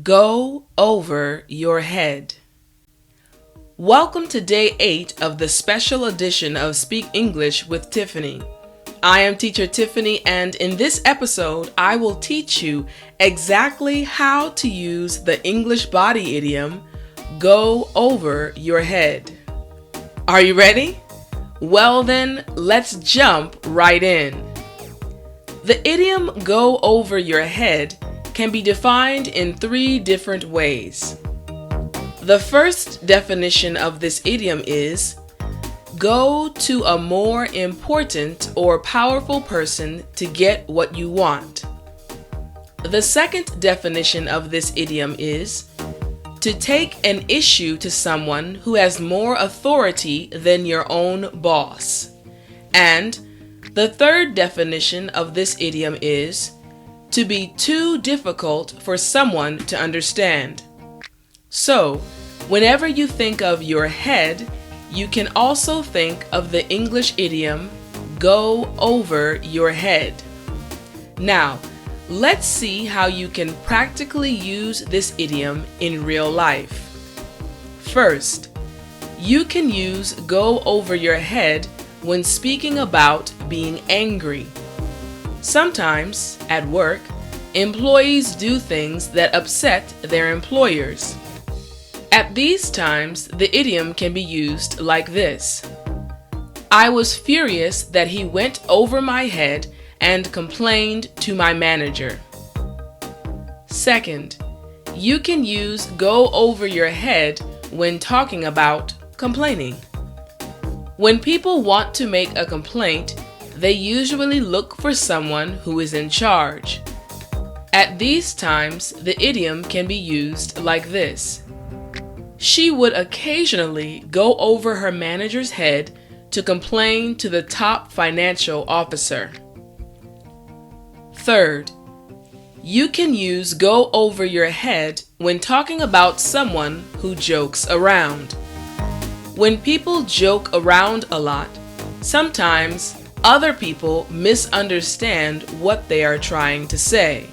Go over your head. Welcome to day 8 of the special edition of Speak English with Tiffani. I am Teacher Tiffani, and in this episode, I will teach you exactly how to use the English body idiom, go over your head. Are you ready? Well then, let's jump right in. The idiom go over your head can be defined in 3 different ways. The first definition of this idiom is go to a more important or powerful person to get what you want. The second definition of this idiom is to take an issue to someone who has more authority than your own boss. And the third definition of this idiom is to be too difficult for someone to understand. So, whenever you think of your head, you can also think of the English idiom, go over your head. Now, let's see how you can practically use this idiom in real life. First, you can use go over your head when speaking about being angry. Sometimes, at work, employees do things that upset their employers. At these times, the idiom can be used like this. I was furious that he went over my head and complained to my manager. Second, you can use go over your head when talking about complaining. When people want to make a complaint, they usually look for someone who is in charge. At these times, the idiom can be used like this. She would occasionally go over her manager's head to complain to the top financial officer. Third, you can use go over your head when talking about someone who jokes around. When people joke around a lot, sometimes other people misunderstand what they are trying to say.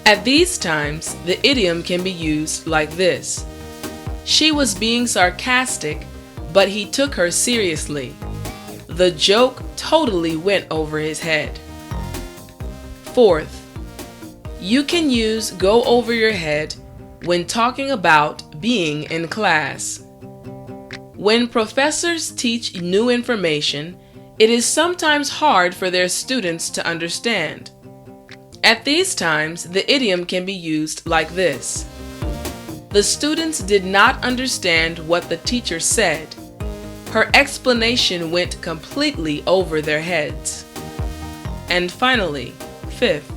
At these times, the idiom can be used like this. She was being sarcastic, but he took her seriously. The joke totally went over his head. Fourth, you can use go over your head when talking about being in class. When professors teach new information, it is sometimes hard for their students to understand. At these times, the idiom can be used like this. The students did not understand what the teacher said. Her explanation went completely over their heads. And finally, fifth,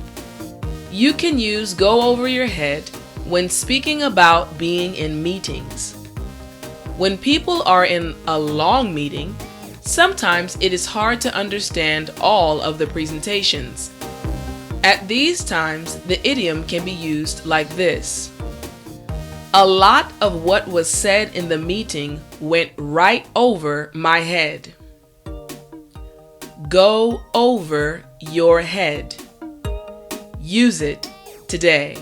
you can use go over your head when speaking about being in meetings. When people are in a long meeting, sometimes it is hard to understand all of the presentations. At these times, the idiom can be used like this. A lot of what was said in the meeting went right over my head. Go over your head. Use it today.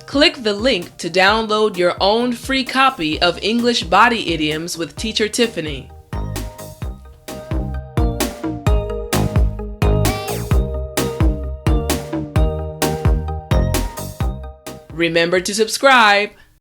Click the link to download your own free copy of English Body Idioms with Teacher Tiffani. Remember to subscribe.